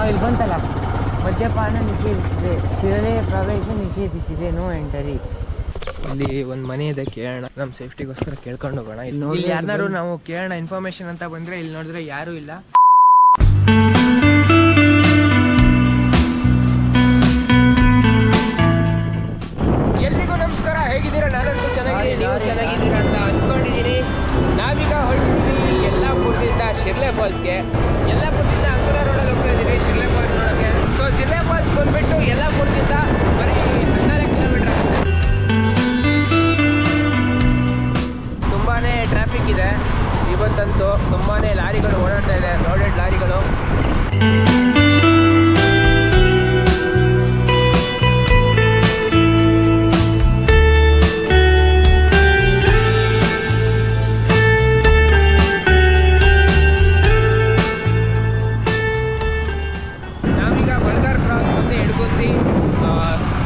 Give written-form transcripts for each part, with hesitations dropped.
ಇಲ್ಲಿ ಬಂತಲ್ಲ, ಮದ್ಯಪಾನ ನಿಷೇಧಿಸಿದೆ, ಶಿರಳೆ ಪ್ರವೇಶ ನಿಷೇಧಿಸಿದೆ, ನೋ ಎಂಟರಿ. ಇಲ್ಲಿ ಒಂದು ಮನೆ ಇದೆ, ಕೇಳೋಣ, ನಮ್ಮ ಸೇಫ್ಟಿಗೋಸ್ಕರ ಕೇಳ್ಕೊಂಡು ಹೋಗೋಣ. ಇಲ್ಲಿ ಯಾರನ್ನಾರು ನಾವು ಕೇಳೋಣ ಇನ್ಫಾರ್ಮೇಶನ್ ಅಂತ ಬಂದ್ರೆ, ಇಲ್ಲಿ ನೋಡಿದ್ರೆ ಯಾರೂ ಇಲ್ಲ. ಎಲ್ರಿಗೂ ನಮಸ್ಕಾರ, ಹೇಗಿದ್ದೀರಾ? ನಾನಂತೂ ಚೆನ್ನಾಗಿದ್ದೀನಿ, ನೀವು ಚೆನ್ನಾಗಿದ್ದೀರಾ ಅಂತ ಅಂದ್ಕೊಂಡಿದ್ದೀನಿ. ನಾವೀಗ ಹೊರಟಿದ್ದೀವಿ ಯಲ್ಲಾಪುರದಿಂದ ಶಿರ್ಲೆ ಫಾಲ್ಸ್ಗೆ. ಯಲ್ಲಾಪುರದಿಂದ ಅಂಕುರ ರೋಡಲ್ಲಿ ಹೋಗ್ತಾ ಇದ್ದೀವಿ ಶಿರ್ಲೆ ಫಾಲ್ಸ್ ನೋಡೋಕ್ಕೆ. ಸೊ ಶಿರ್ಲೆ ಫಾಲ್ಸ್ ಬಂದ್ಬಿಟ್ಟು ಯಲ್ಲಾಪುರದಿಂದ ಬರೀ 14 ಕಿಲೋಮೀಟರ್ ಆಗುತ್ತೆ. ತುಂಬಾನೇ ಟ್ರಾಫಿಕ್ ಇದೆ ಇವತ್ತಂತೂ. ತುಂಬಾನೇ ಲಾರಿಗಳು ಓಡಾಡ್ತಾ ಇದೆ, ಲೋಡೆಡ್ ಲಾರಿಗಳು.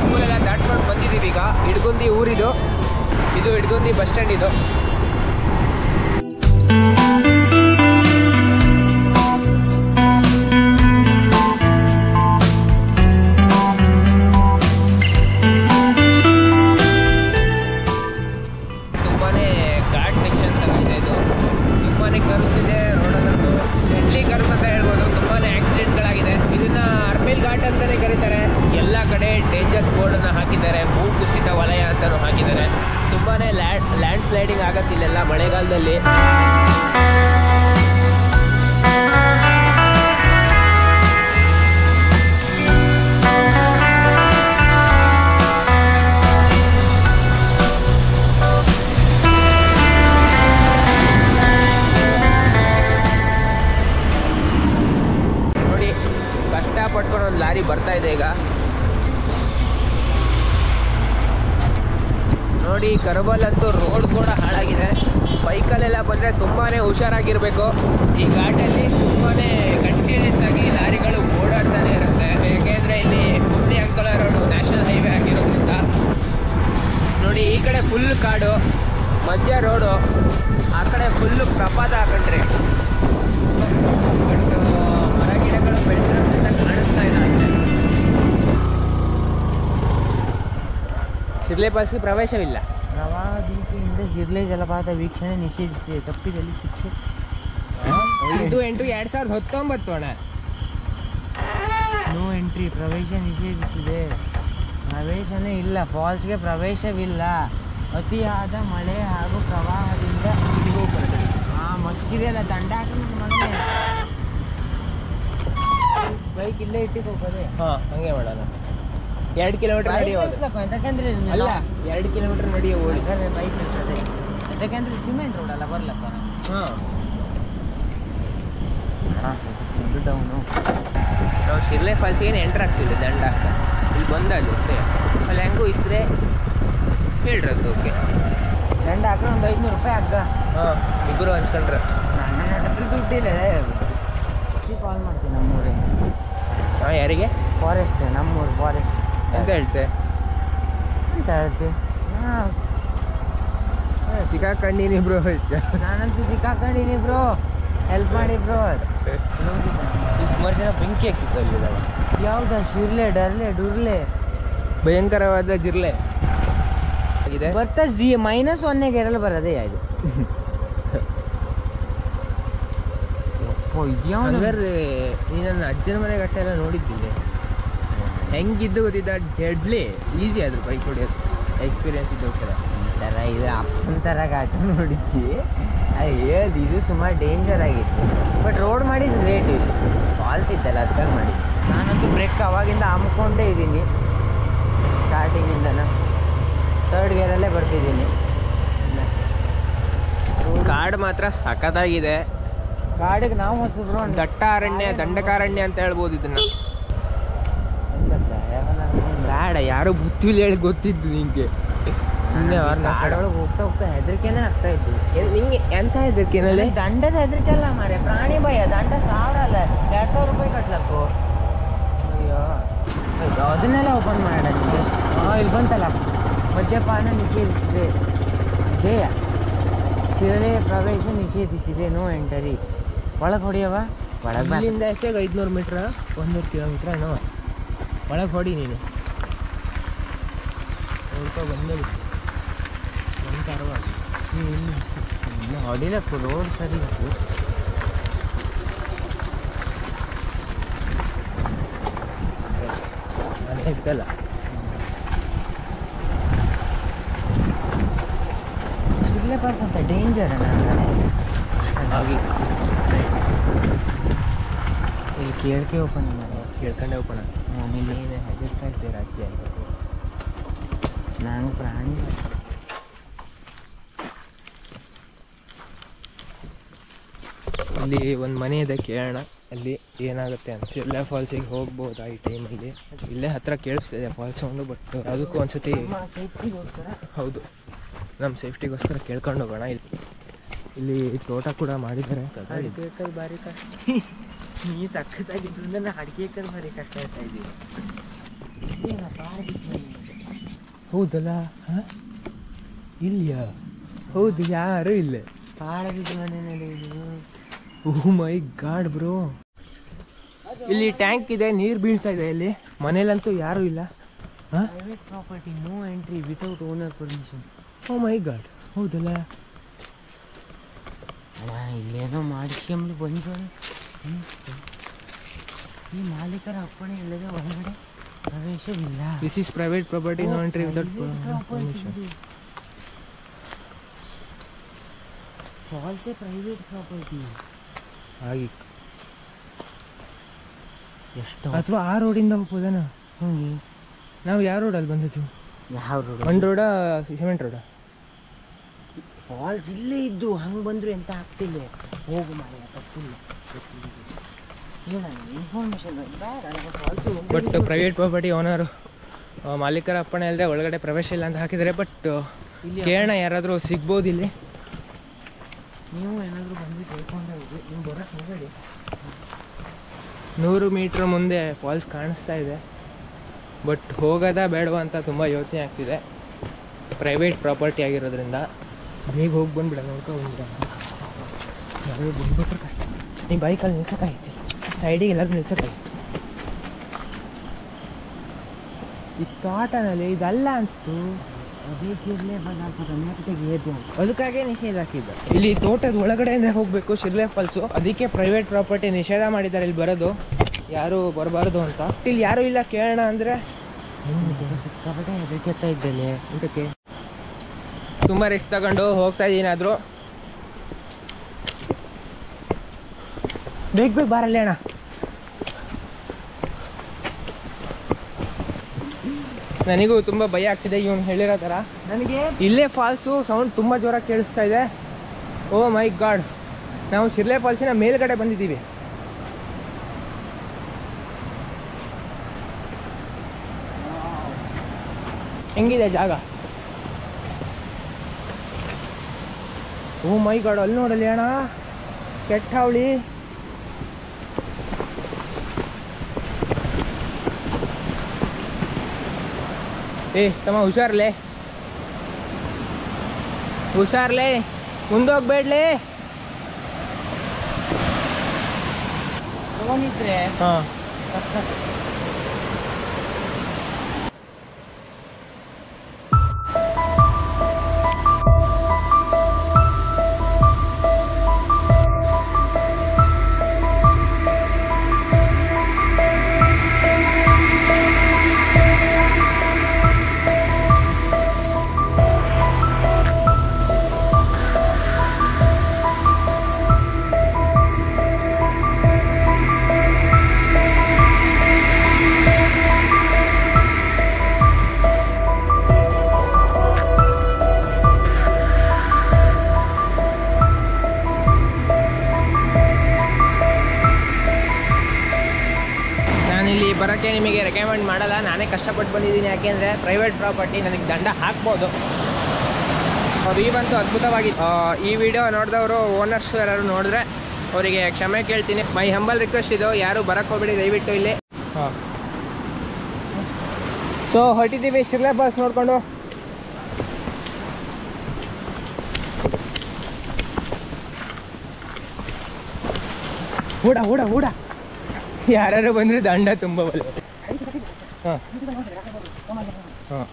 ಸ್ಕೂಲೆಲ್ಲ ದಾಟ್ಕೊಂಡು ಬಂದಿದ್ದೀವಿ ಈಗ. ಇಡ್ಗುಂದಿ ಊರಿದು, ಇದು ಇಡ್ಗುಂದಿ ಬಸ್ ಸ್ಟ್ಯಾಂಡ್ ಇದು. ತುಂಬಾನೇ ಘಾಟ್ ಸೆಕ್ಷನ್ ತರ ಇದೆ ಇದು. ತುಂಬಾನೇ ಕರ್ವ್ಸ್ ಇದೆ ರೋಡಲ್ಲಂತೂ, ಡೆಡ್ಲಿ ಕರ್ವ್ಸ್ ಅಂತ ಹೇಳ್ಬೋದು. ತುಂಬಾನೇ ಆಕ್ಸಿಡೆಂಟ್ಗಳಾಗಿದೆ. ಇದನ್ನ ಅರ್ಮೇಲ್ ಘಾಟ್ ಅಂತಾನೆ ಕರೀತಾರೆ. ಎಲ್ಲ ಕಡೆ ಡೇಂಜರ್ ಬೋರ್ಡ್ ಅನ್ನು ಹಾಕಿದ್ದಾರೆ, ಭೂ ಕುಸಿತ ವಲಯ ಅಂತಾನು ಹಾಕಿದ್ದಾರೆ. ತುಂಬಾನೇ ಲ್ಯಾಂಡ್ ಸ್ಲೈಡಿಂಗ್ ಆಗತ್ತೆ ಇಲ್ಲೆಲ್ಲ ಮಳೆಗಾಲದಲ್ಲಿ. ನೋಡಿ, ಕಷ್ಟಪಟ್ಕೊಂಡು ಒಂದು ಲಾರಿ ಬರ್ತಾ ಇದೆ ಈಗ. ನೋಡಿ, ಕರ್ಬಲ್ಲಂತೂ ರೋಡ್ ಕೂಡ ಹಾಳಾಗಿದೆ. ಬೈಕಲ್ಲೆಲ್ಲ ಬಂದರೆ ತುಂಬಾ ಹುಷಾರಾಗಿರಬೇಕು. ಈ ಘಾಟಲ್ಲಿ ತುಂಬಾ ಕಂಟಿನ್ಯೂಸ್ ಆಗಿ ಲಾರಿಗಳು ಓಡಾಡ್ತಾನೆ ಇರುತ್ತೆ. ಯಾಕೆಂದರೆ ಇಲ್ಲಿ Hubli Ankola road national highway ಆಗಿರೋದ್ರಿಂದ. ನೋಡಿ, ಈ ಕಡೆ ಫುಲ್ ಕಾಡು, ಮಧ್ಯ ರೋಡು, ಆ ಕಡೆ ಫುಲ್ಲು ಪ್ರಪಾತ ಹಾಕೊಂಡ್ರೆ. ಬಟ್ ಮರ ಗಿಡಗಳು ಬೆಳೆದಿರೋದ್ರಿಂದ ಕಾಣಿಸ್ತಾ ಇಲ್ಲ ಅಷ್ಟೇ. ಶಿರ್ಲೆ ಫಾಲ್ಸ್ಗೆ ಪ್ರವೇಶವಿಲ್ಲ. ಪ್ರವಾಹ ಭೀತಿಯಿಂದ ಶಿರ್ಲೆ ಜಲಪಾತ ವೀಕ್ಷಣೆ ನಿಷೇಧಿಸಿದೆ, ತಪ್ಪಿದಲ್ಲಿ ಶಿಕ್ಷೆ. 5/8/2019 ಅಣ್ಣ. ನೋ ಎಂಟ್ರಿ, ಪ್ರವೇಶ ನಿಷೇಧಿಸಿದೆ. ಪ್ರವೇಶನೇ ಇಲ್ಲ, ಫಾಲ್ಸ್ಗೆ ಪ್ರವೇಶವಿಲ್ಲ. ಅತಿಯಾದ ಮಳೆ ಹಾಗೂ ಪ್ರವಾಹದಿಂದ ಮಸ್ಕಿದೆಯಲ್ಲ, ದಂಡ ಹಾಕೊಂಡು ಮಗನೇ. ಬೈಕ್ ಇಲ್ಲೇ ಇಟ್ಟಿಗೆ ಹೋಗೋದೆ. ಹಾಂ, ಹಂಗೆ ಮಾಡೋಣ. 2 ಕಿಲೋಮೀಟರ್ ನಡೆಯೋದು. ಯಾಕಂದ್ರೆ ಅಲ್ಲ, 2 ಕಿಲೋಮೀಟರ್ ನಡೆಯೋದು ಬೈಕ್ ನಿಲ್ಸದೆ. ಯಾಕಂದ್ರೆ ಸಿಮೆಂಟ್ ರೋಡ್ ಅಲ್ಲ, ಬರ್ಲಪ್ಪ. ಹಾಂ, ಡೌನು. ನಾವು ಶಿರ್ಲೆ ಫಾಲ್ಸ್ಗೆ ಏನು ಎಂಟ್ರ್ ಆಗ್ತಿದೆ ದಂಡ ಹಾಕ. ಇಲ್ಲಿ ಬಂದಾದ್ರು ಅಷ್ಟೇ. ಅಲ್ಲಿ ಹೆಂಗೂ ಇದ್ದರೆ ಹೇಳ್ರದ್ದು. ಓಕೆ, ದಂಡ ಹಾಕ್ರೆ ಒಂದು 500 ರೂಪಾಯಿ ಹಾಕ. ಹಾಂ, ಇಬ್ಬರು ಹಂಚ್ಕೊಂಡ್ರೆ. ನನ್ನ ಹತ್ರ ದುಡ್ಡಿಲ್ಲ. ಕಾಲ್ ಮಾಡ್ತೀನಿ ನಮ್ಮೂರಿಗೆ. ಹಾಂ, ಯಾರಿಗೆ? ಫಾರೆಸ್ಟ್, ನಮ್ಮೂರು ಫಾರೆಸ್ಟ್ ಅಂತ ಹೇಳ್ತೆ. ಅಂತ ಹೇಳ್ತಿ. ಸಿಕ್ಕಾಕೊಂಡಿನಿ ಬ್ರೋ. ನಾನಂತೂ ಸಿಕ್ಕಾಕೊಂಡಿನಿ ಬ್ರೋ, ಹೆಲ್ಪ್ ಮಾಡಿ ಬ್ರೋ. ಸುಮಾರು ಜನ ಬೆಂಕಿ ಹಾಕಿತ್ತು ಅಲ್ಲಿ. ಯಾವ್ದು? ಶಿರ್ಲೆ, ಡರ್ಲೆ, ಡುರ್ಲೆ, ಭಯಂಕರವಾದ ಜಿರ್ಲೆ ಆಗಿದೆ. ಬರ್ತಾ -1 ಎರಲ್ ಬರೋದೇ ಅದು. ಹಂಗಾರೆ ಈ ನನ್ನ ಅಜ್ಜನ ಮನೆ ಗಟ್ಟೆ ಎಲ್ಲ ನೋಡಿದ್ದೀನಿ. ಹೆಂಗಿದ್ದು ಗೊತ್ತಿದ್ದ, ಡೆಡ್ಲಿ ಈಸಿ ಆದ್ರು ಬೈಕ್ ಹೊಡಿಯೋದು. ಎಕ್ಸ್ಪೀರಿಯನ್ಸ್ ಇದ್ದು ಥರ ಇದು ಅಪ್ಪನ ಥರ ಘಾಟ ನೋಡಿದ್ವಿ. ಅದು ಹೇಳಿ ಇದು ಸುಮಾರು ಡೇಂಜರ್ ಆಗಿತ್ತು. ಬಟ್ ರೋಡ್ ಮಾಡಿದ್ದು ಗ್ರೇಟ್. ಇಲ್ಲಿ ಫಾಲ್ಸ್ ಇದ್ದಲ್ಲ, ಅದಕ್ಕಾಗಿ ಮಾಡಿದ್ದು. ನಾನಂತೂ ಬ್ರೇಕ್ ಅವಾಗಿಂದ ಹಮ್ಕೊಂಡೇ ಇದ್ದೀನಿ, ಸ್ಟಾರ್ಟಿಂಗಿಂದನ 3rd ಗೇರಲ್ಲೇ ಬರ್ತಿದ್ದೀನಿ. ಕಾಡು ಮಾತ್ರ ಸಖತ್ತಾಗಿದೆ. ಕಾಡಿಗೆ ನಾವು ಹೊಸಬ್ರು. ದಟ್ಟ ಅರಣ್ಯ, ದಂಡಕಾರಣ್ಯ ಅಂತ ಹೇಳ್ಬೋದು ಇದನ್ನ. ಬೇಡ, ಯಾರೋ ಬುತ್ತಿಲಿ ಹೇಳಿ ಗೊತ್ತಿದ್ದು ನಿಂಗೆ. ಸುಮ್ಮನೆ ಕಾಡೊಳಗೆ ಹೋಗ್ತಾ ಹೋಗ್ತಾ ಹೆದರಿಕೆನೇ ಆಗ್ತಾ ಇದ್ದು. ನಿಂಗೆ ಎಂತ ಹೆದರಿಕೆನಲ್ಲಿ? ದಂಡದ ಹೆದರಿಕೆ ಅಲ್ಲ ಮಾರೆ, ಪ್ರಾಣಿ ಭಯ. ದಂಡ 1000 ಅಲ್ಲ, 2000 ರೂಪಾಯಿ ಕಟ್ಲಕ್ಕು. ಅಯ್ಯೋ, ಅದನ್ನೆಲ್ಲ ಓಪನ್ ಮಾಡೋಣ ನಿಮಗೆ. ಇಲ್ಲಿ ಬಂತಲ್ಲ, ಮದ್ಯಪಾನ ನಿಷೇಧಿಸಿದೆ, ಶಿರಳೆ ಪ್ರವೇಶ ನಿಷೇಧಿಸಿದೆ, ನೋ ಎಂಟರಿ. ಒಳಗೆ ಹೊಡಿಯವ ಒಳಗೆ ಇಲ್ಲಿಂದ ಹೆಚ್ಚಾಗಿ 500 ಮೀಟ್ರ 100 ಕಿಲೋಮೀಟ್ರ್ ಏನೋ ಒಳಗೆ ಹೊಡಿ ನೀನು ನೋಡ್ಕೊ ಬಂದೇ ಬಿಟ್ಟು ಭಯಂಕರವಾಗಿ ಹೊಡಿಲಕ್ಕು ರೋಡ್ ಸರಿ ಇತ್ತು. ಮನೆ ಇತ್ತಲ್ಲ ಇಲ್ಲೇ ಸ್ವಲ್ಪ ಡೇಂಜರ್ ಹಾಗೆ ಇಲ್ಲಿ ಕೇಳ್ಕೆ ಓಪನ್ ಕೇಳ್ಕೊಂಡೆ ಓಪನ್ ಆಮೇಲೆ ನೀನು ಹೆದರ್ತಾ ಇದ್ದೆ ರಾತ್ರಿ ಆಯಿತು ನಾನು ಪ್ರಾಣಿ ಇಲ್ಲಿ ಒಂದು ಮನೆ ಇದೆ ಕೇಳೋಣ ಅಲ್ಲಿ ಏನಾಗುತ್ತೆ ಅಂತ. ಶಿರ್ಲೆ ಫಾಲ್ಸಿಗೆ ಹೋಗ್ಬೋದಾ ಈ ಟೈಮಲ್ಲಿ? ಇಲ್ಲೇ ಹತ್ರ ಕೇಳಿಸ್ತಿದೆ ಫಾಲ್ಸ್ ಸೌಂಡು, ಬಟ್ ಯಾವುದಕ್ಕೂ ಒಂದ್ಸತಿ ಹೌದು ನಮ್ಮ ಸೇಫ್ಟಿಗೋಸ್ಕರ ಕೇಳ್ಕೊಂಡು ಹೋಗೋಣ. ಇಲ್ಲಿ ತೋಟ ಕೂಡ ಮಾಡಿದ್ದಾರೆ. ಭಾರಿ ಕಷ್ಟ. ನೀ ಸಖತ್ತಾಗಿದ್ದು ಅಂದ್ರೆ ಅಡಿಕೆ ಭಾರಿ ಕಷ್ಟ ಆಗ್ತಾ ಇದ್ದೀವಿ. ಹೌದಲ್ಲ ಇಲ್ಲಿಯಾ? ಹೌದು, ಯಾರು ಇಲ್ಲೇ ಪಾಳ ಬಿದ್ದು ಮನೆಯಲ್ಲಿ. ಓ ಮೈ ಗಾಡ್ ಬ್ರೋ, ಇಲ್ಲಿ ಟ್ಯಾಂಕ್ ಇದೆ, ನೀರು ಬೀಳ್ತಾ ಇದೆ. ಇಲ್ಲಿ ಮನೇಲಂತೂ ಯಾರೂ ಇಲ್ಲ. Private property, no entry without owner permission. Oh my god, ಹೌದಲ್ಲ? ಇಲ್ಲೇನೋ ಮಾಡಿಸ್ಕೊಂಬಿ ಬಂದು ಈ ಮಾಲೀಕರ ಅಪ್ಪಣೆ ಇಲ್ಲದೆ ಹೊರಗಡೆ ಪ್ರವೇಶವಿಲ್ಲ. This is private property, no entry without permission. ಫಾಲ್ಸೇ ಪ್ರೈವೇಟ್ ಪ್ರಾಪರ್ಟಿ ಹಾಗೆ ಎಷ್ಟು? ಅಥವಾ ಆ ರೋಡಿಂದ ಹೋಗ್ಬೋದನ? ಹಂಗೆ ನಾವು ಯಾವ ರೋಡಲ್ಲಿ ಬಂದಿದ್ದು? ಯಾವ ರೋಡ್? ಒನ್ ರೋಡಾ ಸಿಮೆಂಟ್ ರೋಡಾ? ಫಾಲ್ಸ್ ಇಲ್ಲೇ ಇದ್ದು ಹಂಗೆ ಬಂದ್ರು ಎಂತ ಆಗ್ತಿಲ್ಲ. ಹೋಗು ಮಾಡಿ ತಪ್ಪಿಲ್ಲ, information but private property owner ಮಾಲೀಕರ ಅಪ್ಪಣೆ ಅಲ್ಲದೆ ಒಳಗಡೆ ಪ್ರವೇಶ ಇಲ್ಲ ಅಂತ ಹಾಕಿದ್ದಾರೆ. ಬಟ್ ಕೇಳೋಣ, ಯಾರಾದರೂ ಸಿಗ್ಬೋದು ಇಲ್ಲಿ. ನೀವು ಏನಾದರೂ ಬಂದು ಕೇಳ್ಕೊಂಡೆ ಹೋಗಿ, ನೀವು ಬರೋಕ್ಕೆ ಹೋಗಬೇಡಿ. 100 ಮೀಟ್ರ್ ಮುಂದೆ ಫಾಲ್ಸ್ ಕಾಣಿಸ್ತಾ ಇದೆ, ಬಟ್ ಹೋಗೋದಾ ಬೇಡವಾ ಅಂತ ತುಂಬ ಯೋಚನೆ ಆಗ್ತಿದೆ. ಪ್ರೈವೇಟ್ ಪ್ರಾಪರ್ಟಿ ಆಗಿರೋದ್ರಿಂದ ಬೇಗ ಹೋಗಿ ಬಂದ್ಬಿಡ, ನೋಡ್ಕೊ ಬಂದ್ಬಿಡ. ನಾವೇ ಬಂದ್ಬಿಟ್ರೆ ಕಷ್ಟ. ನೀ ಬೈಕಲ್ಲಿ ನಿಲ್ಸೋಕ್ಕಾಗೈತಿ, ಸೈಡಿಗೆ ಎಲ್ಲರೂ ನಿಲ್ಸೋಕ್ಕಾಗೈತಿ. ಈ ತೋಟನಲ್ಲಿ ಇದಲ್ಲ ಅನಿಸ್ತು. ಅದೇ ಶಿರ್ಲೆ ಬದಲಾಗ್ತದೆ, ಅದಕ್ಕಾಗೇ ನಿಷೇಧ ಹಾಕಿದ್ದು. ಇಲ್ಲಿ ತೋಟದ ಒಳಗಡೆಯಿಂದ ಹೋಗಬೇಕು ಶಿರ್ಲೆ ಫಾಲ್ಸು, ಅದಕ್ಕೆ ಪ್ರೈವೇಟ್ ಪ್ರಾಪರ್ಟಿ ನಿಷೇಧ ಮಾಡಿದ್ದಾರೆ ಇಲ್ಲಿ ಬರೋದು, ಯಾರು ಬರಬಾರ್ದು ಅಂತ. ಇಲ್ಲಿ ಯಾರೂ ಇಲ್ಲ ಕೇಳೋಣ ಅಂದರೆ ಸಿಕ್ಕಾಪಟ್ಟೆ ಹೆದರಿಕೆತ್ತಾ ಇದ್ದಲ್ಲಿ. ಇದಕ್ಕೆ ತುಂಬ ರಿಸ್ಕ್ ತಗೊಂಡು ಹೋಗ್ತಾ ಇದ್ದೀನಿ. ಆದರೂ ಬೇಗ ಬೇಗ ಬಾರಲ್ಲಿ ಅಣ್ಣ. ನನಗೂ ತುಂಬ ಭಯ ಆಗ್ತಿದೆ ಇವನು ಹೇಳಿರೋ ಥರ. ನನಗೆ ಇಲ್ಲೇ ಫಾಲ್ಸು ಸೌಂಡ್ ತುಂಬ ಜೋರಾಗಿ ಕೇಳಿಸ್ತಾ ಇದೆ. ಓ ಮೈ ಗಾಡ್, ನಾವು ಶಿರ್ಲೆ ಫಾಲ್ಸಿನ ಮೇಲ್ಗಡೆ ಬಂದಿದ್ದೀವಿ. ಹೆಂಗಿದೆ ಜಾಗ? ಓ ಮೈ ಗಾಡ್, ಅಲ್ಲಿ ನೋಡಲಿ ಅಣ್ಣ, ಕೆಟ್ಟ ಹಾವಳಿ. ಏ ತಮ್ಮ, ಹುಷಾರ್ಲೆ ಹುಷಾರ್ಲೆ, ಮುಂದೋಗ್ಬೇಡ್ಲಿ. ತಗೊಂಡಿದ್ರೆ ಹಾಂ, ಬರೋಕ್ಕೆ ನಿಮಗೆ ರೆಕಮೆಂಡ್ ಮಾಡಲ್ಲ, ನಾನೇ ಕಷ್ಟಪಟ್ಟು ಬಂದಿದ್ದೀನಿ. ಯಾಕೆಂದರೆ ಪ್ರೈವೇಟ್ ಪ್ರಾಪರ್ಟಿ, ನನಗೆ ದಂಡ ಹಾಕ್ಬೋದು. ಈವಂತೂ ಅದ್ಭುತವಾಗಿತ್ತು. ಈ ವಿಡಿಯೋ ನೋಡಿದವರು ಓನರ್ಸ್ ಯಾರು ನೋಡಿದ್ರೆ ಅವರಿಗೆ ಕ್ಷಮೆ ಕೇಳ್ತೀನಿ. ಮೈ ಹಂಬಲ್ ರಿಕ್ವೆಸ್ಟ್ ಇದು, ಯಾರು ಬರೋಕ್ಕೆ ಹೋಗ್ಬೇಡಿ ದಯವಿಟ್ಟು ಇಲ್ಲಿ. ಹಾಂ, ಸೊ ಹೊರಟಿದ್ದೀವಿ ಶಿರ್ಲೆ ಫಾಲ್ಸ್ ನೋಡಿಕೊಂಡು. ಓಡ ಓಡ ಓಡ ಯಾರು ಬಂದರೆ ದಂಡ ತುಂಬ ಬಲ್ಲ. ಹಾಂ ಹಾಂ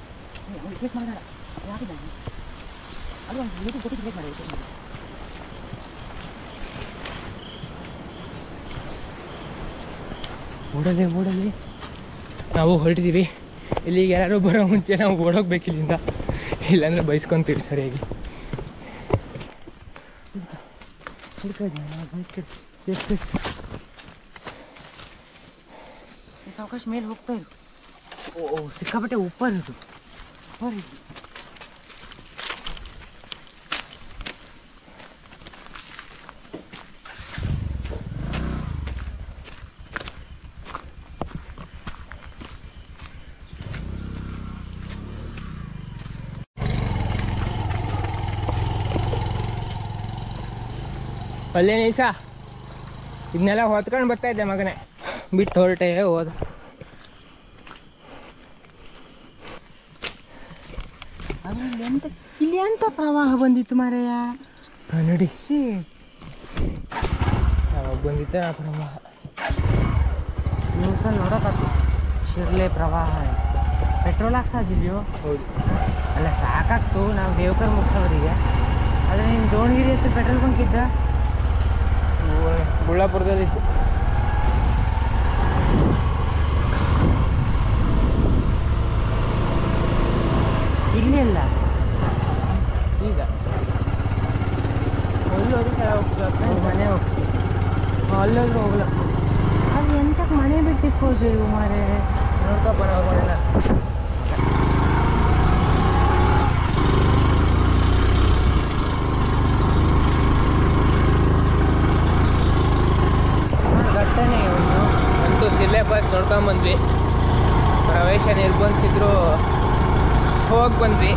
ಓಡಲಿ ಓಡಲಿ. ನಾವು ಹೊರಟಿದ್ದೀವಿ. ಇಲ್ಲಿಗೆ ಯಾರು ಬರೋ ಮುಂಚೆ ನಾವು ಓಡೋಗ್ಬೇಕು ಇಲ್ಲಿಂದ, ಇಲ್ಲಾಂದ್ರೆ ಬೈಸ್ಕೊಂತೀವಿ ಸರಿಯಾಗಿ. ಸಾವಕಾಶ ಮೇಲೆ ಹೋಗ್ತಾ ಇರು. ಓ ಸಿಕ್ಕಾಪಟ್ಟೆ ಉಪ್ಪರ್ ಇದು. ಅಲ್ಲೇ ನಿಲ್ಸ, ಇದನ್ನೆಲ್ಲ ಹೊತ್ಕೊಂಡು ಬರ್ತಾ ಇದ್ದೆ ಮಗನೇ, ಬಿಟ್ಟು ಹೊರಟೆ ಹೋದ. ಇಲ್ಲಿ ಎಂತ ಪ್ರವಾಹ ಬಂದಿತ್ತು ಮಾರಾಯ. ನೋಡಿ ಯಾವಾಗ ಬಂದಿದ್ದ ಆ ಪ್ರವಾಹ ನ್ಯೂಸಲ್ಲಿ ನೋಡೋಕ್ಕಾಗ್ತು. ಶಿರ್ಲೆ ಪ್ರವಾಹ ಪೆಟ್ರೋಲ್ ಹಾಕ್ಸಾಜಿಲ್ಯೋ. ಹೌದು, ಅಲ್ಲ ಸಾಕಾಗ್ತು ನಾವು ದೇವಕರ್ ಮುಗಿಸೋರಿಗೆ. ಆದರೆ ನಿಮ್ಮ ದಾವಣಗೆರೆ ಹತ್ರ ಪೆಟ್ರೋಲ್ ಬಂಕ್ ಇದ್ದ? ಬುಳ್ಳಾಪುರದಲ್ಲಿತ್ತು. ಇಲ್ಲಿ ಇಲ್ಲ ಈಗ ಅಲ್ಲೋದ್ರೆ ಮನೆ ಹೋಗ್ತೀವಿ. ಅಲ್ಲೋದ್ರೂ ಹೋಗ್ಲ. ಅದು ಎಂತಕ್ಕೆ ಮನೆ ಬಿಟ್ಟಿಕ್ಕೋದು ಇವು ಮಾರೇ. ನೋಡ್ಕಪ್ಪ ನಾವುಗಳೆಲ್ಲ. ಘಟ್ಟನೆ ಒಂದು ಅಂತೂ ಸಿಲ್ಲೆ ಪಾರ್ಕ್ ನೋಡ್ಕೊಂಬಂದ್ವಿ. ಪ್ರವೇಶ ನಿರ್ಬಂಧಿಸಿದ್ರು, ಹೋಗಿ ಬಂದ್ವಿ.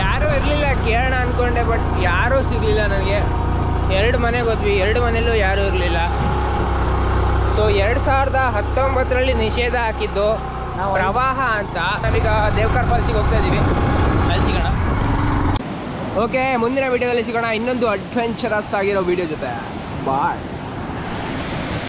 ಯಾರೂ ಇರಲಿಲ್ಲ, ಕೇಳೋಣ ಅಂದ್ಕೊಂಡೆ, ಬಟ್ ಯಾರೂ ಸಿಗಲಿಲ್ಲ ನನಗೆ. 2 ಮನೆಗೆ ಹೋದ್ವಿ, 2 ಮನೆಯಲ್ಲೂ ಯಾರೂ ಇರಲಿಲ್ಲ. ಸೊ 2019ರಲ್ಲಿ ನಿಷೇಧ ಹಾಕಿದ್ದು ಪ್ರವಾಹ ಅಂತ. ನಾವೀಗ ದೇವಕರ್ ಫಾಲ್ಸಿಗೆ ಹೋಗ್ತಾ ಇದ್ದೀವಿ, ಅಲ್ಲಿ ಸಿಗೋಣ. ಓಕೆ, ಮುಂದಿನ ವೀಡಿಯೋದಲ್ಲಿ ಸಿಗೋಣ ಇನ್ನೊಂದು ಅಡ್ವೆಂಚರಸ್ ಆಗಿರೋ ವೀಡಿಯೋ ಜೊತೆ. ಬಾಯ್.